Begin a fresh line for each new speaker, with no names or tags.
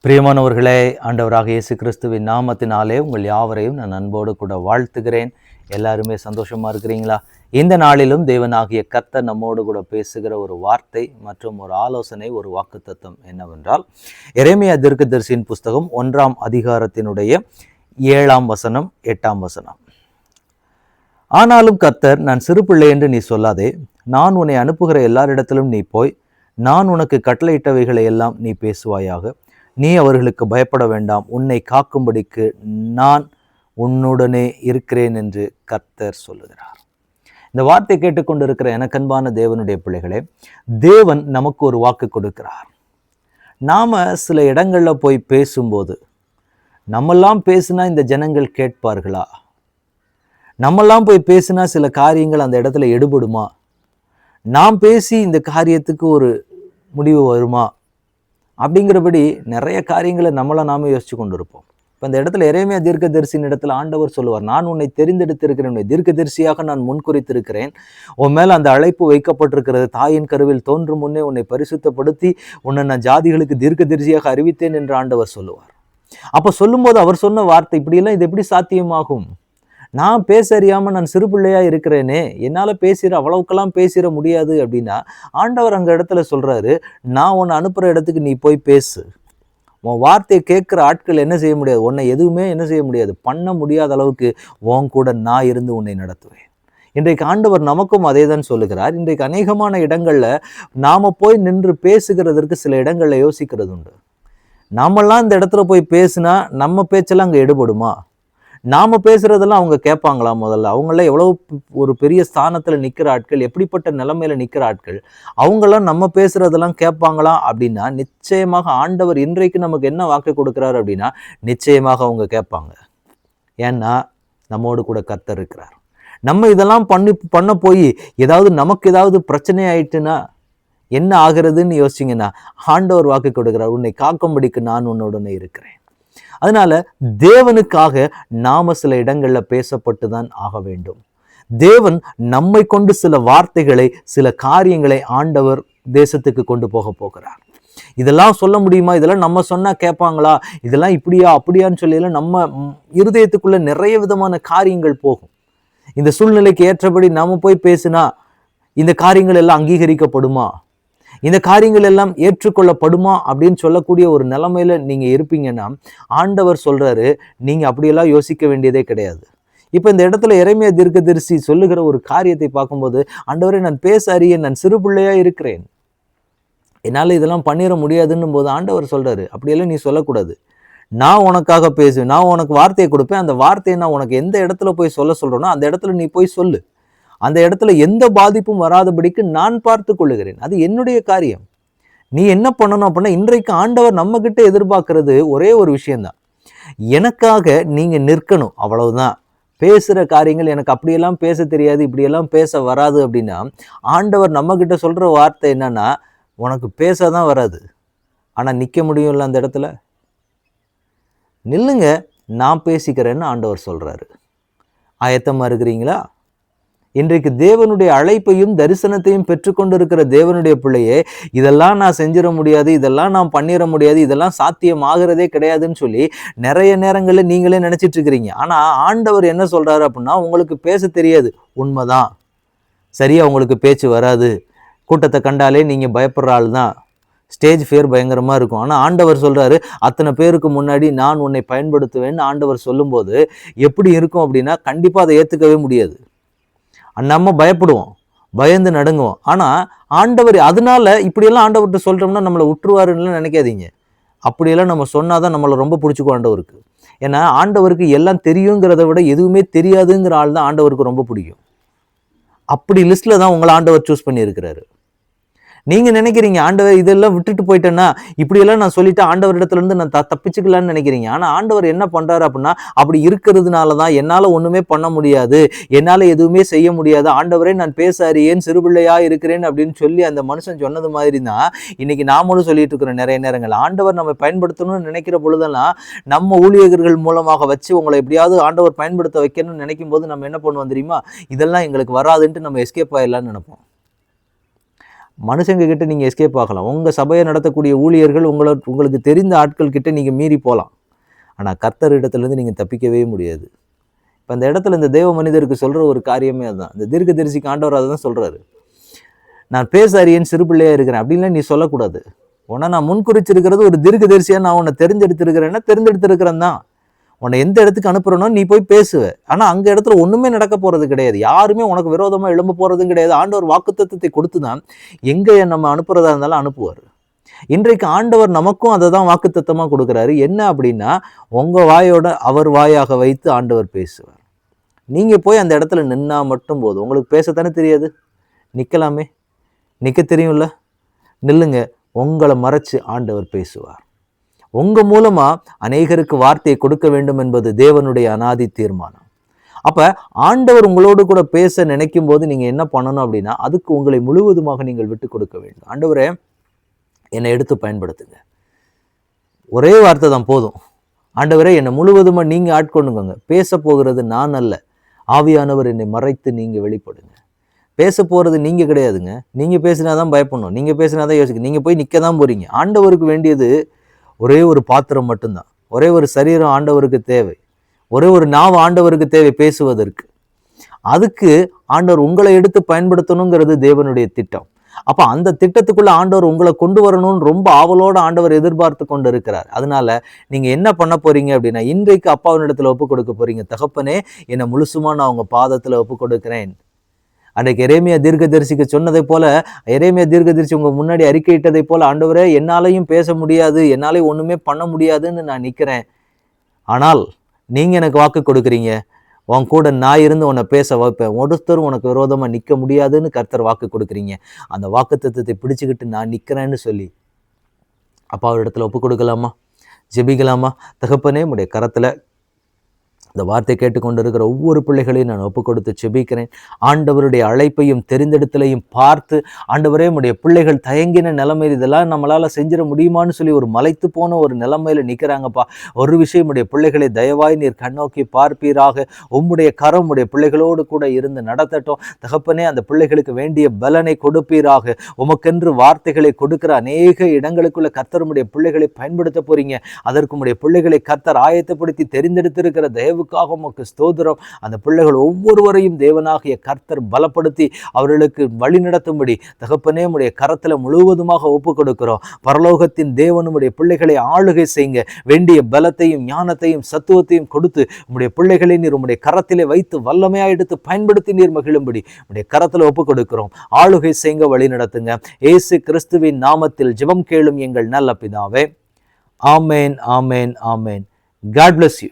பிரியமானவர்களே, ஆண்டவராக இயேசு கிறிஸ்துவின் நாமத்தினாலே உங்கள் யாவரையும் நான் அன்போடு கூட வாழ்த்துகிறேன். எல்லாருமே சந்தோஷமா இருக்கிறீங்களா? இந்த நாளிலும் தேவனாகிய கர்த்தர் நம்மோடு கூட பேசுகிற ஒரு வார்த்தை மற்றும் ஒரு ஆலோசனை, ஒரு வாக்குத்தத்தம் என்னவென்றால், எரேமியா தீர்க்கதரிசியின் புஸ்தகம் 1ஆம் அதிகாரத்தினுடைய 7ஆம் வசனம் 8ஆம் வசனம். ஆனாலும் கர்த்தர், நான் சிறு பிள்ளை என்று நீ சொல்லாதே, நான் உன்னை அனுப்புகிற எல்லாரிடத்திலும் நீ போய், நான் உனக்கு கட்டளையிட்டவைகளை எல்லாம் நீ பேசுவாயாக. நீ அவர்களுக்கு பயப்பட வேண்டாம், உன்னை காக்கும்படிக்கு நான் உன்னுடனே இருக்கிறேன் என்று கர்த்தர் சொல்லுகிறார். இந்த வார்த்தை கேட்டுக்கொண்டிருக்கிற எனக்கன்பான தேவனுடைய பிள்ளைகளே, தேவன் நமக்கு ஒரு வாக்கு கொடுக்கிறார். நாம சில இடங்கள்ல போய் பேசும்போது, நம்மெல்லாம் பேசினா இந்த ஜனங்கள் கேட்பார்களா? நம்மெல்லாம் போய் பேசினா சில காரியங்கள் அந்த இடத்துல எடுபடுமா? நாம் பேசி இந்த காரியத்துக்கு ஒரு முடிவு வருமா? அப்படிங்கிறபடி நிறைய காரியங்களை நம்மளை நாம யோசிச்சு கொண்டு இருப்போம். இப்போ இந்த இடத்துல எரேமியா தீர்க்கதரிசியின் இடத்துல ஆண்டவர் சொல்லுவார், நான் உன்னை தெரிந்தெடுத்திருக்கிறேன், உன்னை தீர்க்கதரிசியாக நான் முன்குறித்திருக்கிறேன், உன் மேல அந்த அழைப்பு வைக்கப்பட்டிருக்கிறது, தாயின் கருவில் தோன்றும் முன்னே உன்னை பரிசுத்தப்படுத்தி உன்னை நான் ஜாதிகளுக்கு தீர்க்கதரிசியாக அறிவித்தேன் என்று ஆண்டவர் சொல்லுவார். அப்போ சொல்லும்போது அவர் சொன்ன வார்த்தை, இப்படியெல்லாம் இது எப்படி சாத்தியமாகும்? நான் பேச அறியாமல் நான் சிறு பிள்ளையா இருக்கிறேனே, என்னால் அவ்வளவுக்கெல்லாம் பேசிட முடியாது அப்படின்னா, ஆண்டவர் அங்கே இடத்துல சொல்றாரு, நான் உன்னை அனுப்புகிற இடத்துக்கு நீ போய் பேசு. உன் வார்த்தையை கேட்குற ஆட்கள் என்ன செய்ய முடியாது, உன்னை எதுவுமே என்ன செய்ய முடியாது, பண்ண முடியாத அளவுக்கு உன் கூட நான் இருந்து உன்னை நடத்துவேன். இன்றைக்கு ஆண்டவர் நமக்கும் அதே தான் சொல்லுகிறார். இன்றைக்கு அநேகமான இடங்கள்ல நாம போய் நின்று பேசுகிறதற்கு சில இடங்கள்ல யோசிக்கிறது உண்டு. நாமெல்லாம் இந்த இடத்துல போய் பேசுனா நம்ம பேச்செல்லாம் அங்கே எடுபடுமா? நாம பேசுறதெல்லாம் அவங்க கேட்பாங்களா? முதல்ல அவங்களாம் எவ்வளவு ஒரு பெரிய ஸ்தானத்துல நிக்கிற ஆட்கள், எப்படிப்பட்ட நிலைமையில நிக்கிற ஆட்கள், அவங்களாம் நம்ம பேசுறதெல்லாம் கேட்பாங்களா அப்படின்னா, நிச்சயமாக ஆண்டவர் இன்றைக்கு நமக்கு என்ன வாக்கு கொடுக்கிறார் அப்படின்னா, நிச்சயமாக அவங்க கேட்பாங்க. ஏன்னா நம்மோடு கூட கர்த்தர் இருக்கிறார். நம்ம இதெல்லாம் பண்ண போய் நமக்கு ஏதாவது பிரச்சனை ஆயிட்டுன்னா என்ன ஆகிறதுன்னு யோசிச்சிங்கன்னா, ஆண்டவர் வாக்கு கொடுக்கிறார், உன்னை காக்கும்படிக்கு நான் உன்னுடனே இருக்கிறேன். அதனால தேவனுக்காக நாம சில இடங்கள்ல பேசப்பட்டு தான் ஆக வேண்டும். தேவன் நம்மை கொண்டு சில வார்த்தைகளை, சில காரியங்களை ஆண்டவர் தேசத்துக்கு கொண்டு போகிறார். இதெல்லாம் சொல்ல முடியுமா? இதெல்லாம் நம்ம சொன்னா கேட்பாங்களா? இதெல்லாம் இப்படியா அப்படியான்னு சொல்லி நம்ம இருதயத்துக்குள்ள நிறைய விதமான காரியங்கள் போகும். இந்த சூழ்நிலைக்கு ஏற்றபடி நாம போய் பேசினா இந்த காரியங்கள் எல்லாம் அங்கீகரிக்கப்படுமா? இந்த காரியங்கள் எல்லாம் ஏற்றுக்கொள்ளப்படுமா அப்படின்னு சொல்லக்கூடிய ஒரு நிலைமையில நீங்க இருப்பீங்கன்னா, ஆண்டவர் சொல்றாரு, நீங்க அப்படியெல்லாம் யோசிக்க வேண்டியதே கிடையாது. இப்ப இந்த இடத்துல எரேமியா தீர்க்கதரிசி சொல்லுகிற ஒரு காரியத்தை பார்க்கும்போது, ஆண்டவரே, நான் பேச அறியேன், நான் சிறு பிள்ளையா இருக்கிறேன், என்னால இதெல்லாம் பண்ணிட முடியாதுன்னும் போது ஆண்டவர் சொல்றாரு, அப்படியெல்லாம் நீ சொல்லக்கூடாது. நான் உனக்காக பேசுவேன், நான் உனக்கு வார்த்தையை கொடுப்பேன், அந்த வார்த்தையை நான் உனக்கு எந்த இடத்துல போய் சொல்றேனோ அந்த இடத்துல நீ போய் சொல்லு. அந்த இடத்துல எந்த பாதிப்பும் வராதபடிக்கு நான் பார்த்து கொள்ளுகிறேன். அது என்னுடைய காரியம். நீ என்ன பண்ணணும் அப்படின்னா, இன்றைக்கு ஆண்டவர் நம்ம கிட்ட எதிர்பார்க்கிறது ஒரே ஒரு விஷயம்தான், எனக்காக நீங்க நிற்கணும், அவ்வளவுதான். பேசுற காரியங்கள் எனக்கு அப்படியெல்லாம் பேச தெரியாது, இப்படியெல்லாம் பேச வராது அப்படின்னா, ஆண்டவர் நம்ம கிட்ட சொல்ற வார்த்தை என்னன்னா, உனக்கு பேசதான் வராது, ஆனா நிக்க முடியும்ல அந்த இடத்துல, நில்லுங்க, நான் பேசிக்கிறேன்னு ஆண்டவர் சொல்றாரு. ஆயத்தமா இருக்கிறீங்களா? இன்றைக்கு தேவனுடைய அழைப்பையும் தரிசனத்தையும் பெற்றுக்கொண்டிருக்கிற தேவனுடைய பிள்ளையே, இதெல்லாம் நான் செஞ்சிட முடியாது, இதெல்லாம் நான் பண்ணிட முடியாது, இதெல்லாம் சாத்தியம் ஆகிறதே கிடையாதுன்னு சொல்லி நிறைய நேரங்களில் நீங்களே நினைச்சிட்டு இருக்கிறீங்க. ஆனா ஆண்டவர் என்ன சொல்றாரு அப்படின்னா, உங்களுக்கு பேச தெரியாது, உண்மைதான், சரியா உங்களுக்கு பேச்சு வராது, கூட்டத்தை கண்டாலே நீங்க பயப்படுற ஆள் தான், ஸ்டேஜ் ஃபியர் பயங்கரமா இருக்கும். ஆனா ஆண்டவர் சொல்றாரு, அத்தனை பேருக்கு முன்னாடி நான் உன்னை பயன்படுத்துவேன்னு ஆண்டவர் சொல்லும்போது எப்படி இருக்கும் அப்படின்னா, கண்டிப்பா அதை ஏத்துக்கவே முடியாது. நம்ம பயப்படுவோம், பயந்து நடுங்குவோம். ஆனா ஆண்டவர், அதனால இப்படியெல்லாம் ஆண்டவர்கிட்ட சொல்றோம்னா நம்மளை விட்டுருவாருன்னு நினைக்காதீங்க. அப்படியெல்லாம் நம்ம சொன்னாதான் நம்மளை ரொம்ப பிடிச்சிக்கும் ஆண்டவருக்கு. ஏன்னா ஆண்டவருக்கு எல்லாம் தெரியுங்கிறத விட எதுவுமே தெரியாதுங்கிற ஆள் தான் ஆண்டவருக்கு ரொம்ப பிடிக்கும். அப்படி லிஸ்ட்ல தான் உங்களை ஆண்டவர் சூஸ் பண்ணி இருக்கிறாரு. நீங்க நினைக்கிறீங்க, ஆண்டவர் இதெல்லாம் விட்டுட்டு போயிட்டேன்னா, இப்படியெல்லாம் நான் சொல்லிட்டு ஆண்டவரிடத்துல இருந்து நான் தப்பிச்சுக்கலான்னு நினைக்கிறீங்க. ஆனா ஆண்டவர் என்ன பண்றாரு அப்படின்னா, அப்படி இருக்கிறதுனாலதான் என்னால ஒண்ணுமே பண்ண முடியாது, என்னால எதுவுமே செய்ய முடியாது, ஆண்டவரே நான் பேச அறியேன், சிறுபிள்ளையா இருக்கிறேன் அப்படின்னு சொல்லி அந்த மனுஷன் சொன்னது மாதிரி தான் இன்னைக்கு நாமளும் சொல்லிட்டு இருக்கிறோம். நிறைய நேரங்கள் ஆண்டவர் நம்ம பயன்படுத்தணும்னு நினைக்கிற பொழுதெல்லாம், நம்ம ஊழியர்கள் மூலமாக வச்சு உங்களை எப்படியாவது ஆண்டவர் பயன்படுத்த வைக்கணும்னு நினைக்கும் போது நம்ம என்ன பண்ணுவோம் தெரியுமா? இதெல்லாம் எங்களுக்கு வராதுன்ட்டு நம்ம எஸ்கேப் ஆயிடலாம்னு நினைப்போம். மனுஷங்க கிட்ட நீங்கள் எஸ்கேப் ஆகலாம். உங்கள் சபையை நடத்தக்கூடிய ஊழியர்கள் உங்களுக்கு தெரிந்த ஆட்கள் கிட்ட நீங்கள் மீறி போகலாம். ஆனால் கர்த்தர் இடத்துலேருந்து நீங்கள் தப்பிக்கவே முடியாது. இப்போ அந்த இடத்துல இந்த தேவ மனிதருக்கு சொல்கிற ஒரு காரியமே அதுதான். இந்த தீர்க்கதரிசிக்கு ஆண்டவர் அதை தான் சொல்கிறாரு. நான் பேச அறியேன், சிறு பிள்ளையாக இருக்கிறேன் அப்படின்லாம் நீ சொல்லக்கூடாது. உன்னை நான் முன்குறிச்சிருக்கிறது ஒரு தீர்க்கதரிசியாக நான் உன்னை தெரிந்தெடுத்திருக்கிறேன் தான். உன்னை எந்த இடத்துக்கு அனுப்புறனோ நீ போய் பேசுவ. ஆனால் அங்கே இடத்துல ஒன்றுமே நடக்க போகிறது கிடையாது. யாருமே உனக்கு விரோதமாக எழும்ப போகிறதும் கிடையாது. ஆண்டவர் வாக்குத்தத்தத்தை கொடுத்து தான் எங்கே நம்ம அனுப்புறதா இருந்தாலும் அனுப்புவார். இன்றைக்கு ஆண்டவர் நமக்கும் அதை தான் வாக்குத்தத்தமாக கொடுக்குறாரு. என்ன அப்படின்னா, உங்கள் வாயோட அவர் வாயாக வைத்து ஆண்டவர் பேசுவார். நீங்கள் போய் அந்த இடத்துல நின்னா மட்டும் போதும். உங்களுக்கு பேசத்தானே தெரியாது, நிற்கலாமே, நிற்க தெரியும்ல, நில்லுங்க. உங்களை மறைச்சு ஆண்டவர் பேசுவார். உங்கள் மூலமாக அநேகருக்கு வார்த்தையை கொடுக்க வேண்டும் என்பது தேவனுடைய அநாதி தீர்மானம். அப்போ ஆண்டவர் உங்களோடு கூட பேச நினைக்கும் போது நீங்கள் என்ன பண்ணணும் அப்படின்னா, அதுக்கு உங்களை முழுவதுமாக நீங்கள் விட்டு கொடுக்க வேண்டும். ஆண்டவரே, என்னை எடுத்து பயன்படுத்துங்க. ஒரே வார்த்தை தான் போதும். ஆண்டவரே, என்னை முழுவதுமாக நீங்கள் ஆட்கொண்டுங்க. பேச போகிறது நான் அல்ல, ஆவியானவர் என்னை மறைத்து நீங்கள் வெளிப்படுங்க. பேச போகிறது நீங்கள் கிடையாதுங்க. நீங்கள் பேசினா தான் பயப்படணும், நீங்கள் பேசினா தான் யோசிக்க, நீங்கள் போய் நிற்க தான் போகிறீங்க. ஆண்டவருக்கு வேண்டியது ஒரே ஒரு பாத்திரம் மட்டும்தான். ஒரே ஒரு சரீரம் ஆண்டவருக்கு தேவை. ஒரே ஒரு நாவு ஆண்டவருக்கு தேவை பேசுவதற்கு. அதுக்கு ஆண்டவர் உங்களை எடுத்து பயன்படுத்தணுங்கிறது தேவனுடைய திட்டம். அப்போ அந்த திட்டத்துக்குள்ள ஆண்டவர் உங்களை கொண்டு வரணும்னு ரொம்ப ஆவலோட ஆண்டவர் எதிர்பார்த்து கொண்டு இருக்கிறார். அதனால நீங்க என்ன பண்ண போறீங்க அப்படின்னா, இன்றைக்கு அப்பாவினிடத்துல ஒப்பு கொடுக்க போறீங்க. தகப்பனே, என்னை முழுசுமா நான் உங்க பாதத்துல ஒப்பு கொடுக்கிறேன். அன்றைக்கு எரேமியா தீர்க்கதரிசிக்கு சொன்னதை போல, எரேமியா தீர்க்கதரிசி உங்க முன்னாடி அறிக்கையிட்டதை போல, ஆண்டவரே, என்னாலையும் பேச முடியாது, என்னாலையும் ஒண்ணுமே பண்ண முடியாதுன்னு நான் நிற்கிறேன். ஆனால் நீங்க எனக்கு வாக்கு கொடுக்குறீங்க, உன் கூட நான் இருந்து உன்னை பேச வைப்பேன், ஒருத்தரும் உனக்கு விரோதமாக நிற்க முடியாதுன்னு கர்த்தர் வாக்கு கொடுக்குறீங்க. அந்த வாக்கு தத்துவத்தை பிடிச்சிக்கிட்டு நான் நிற்கிறேன்னு சொல்லி அப்பாவிடத்தில் ஒப்பு கொடுக்கலாமா? ஜெபிக்கலாமா? தகப்பனே, உடைய கரத்தில் இந்த வார்த்தை கேட்டுக்கொண்டு இருக்கிற ஒவ்வொரு பிள்ளைகளையும் நான் ஒப்பு கொடுத்து செபிக்கிறேன். ஆண்டவருடைய அழைப்பையும் தெரிந்தெடுத்தலையும் பார்த்து, ஆண்டவரே, உடைய பிள்ளைகள் தயங்கின நிலைமையில் இதெல்லாம் நம்மளால் செஞ்சிட முடியுமான்னு சொல்லி ஒரு மலைத்து போன ஒரு நிலைமையில் நிற்கிறாங்கப்பா. ஒரு விஷயம், உடைய பிள்ளைகளை தயவாய் நீர் கண்ணோக்கி பார்ப்பீராக. உம்முடைய கரம் உடைய பிள்ளைகளோடு கூட இருந்து நடத்தட்டும். தகப்பனே, அந்த பிள்ளைகளுக்கு வேண்டிய பலனை கொடுப்பீராக. உமக்கென்று வார்த்தைகளை கொடுக்கிற அநேக இடங்களுக்குள்ள கர்த்தர் உடைய பிள்ளைகளை பயன்படுத்த போறீங்க. அதற்கு உடைய பிள்ளைகளை கர்த்தர் ஆயத்தப்படுத்தி தெரிந்தெடுத்திருக்கிற தயவு உமக்கு ஸ்தோத்திரம். அந்த பிள்ளைகள் ஒவ்வொருவரையும் தேவனாகிய கர்த்தர் பலப்படுத்தி அவர்களுக்கு வழி நடத்தும்படி தகப்பனே, உடைய கரத்துல முழுவதுமாக ஒப்பு கொடுக்கிறோம். பரலோகத்தின் தேவனுடைய பிள்ளைகளை ஆளுகை செய்யுங்க. வேண்டிய பலத்தையும் ஞானத்தையும் சத்துவத்தையும் கொடுத்து உடைய பிள்ளைகளை நீர் உடைய கரத்திலே வைத்து வல்லமையா எடுத்து பயன்படுத்தி நீர் மகிழும்படி உடைய கரத்துல ஒப்பு கொடுக்கிறோம். ஆளுகை செய்யுங்க, வழி நடத்துங்க. இயேசு கிறிஸ்துவின் நாமத்தில் ஜெபம் கேளும் எங்கள் நல்ல பிதாவே. ஆமேன், ஆமேன், ஆமேன். God bless you.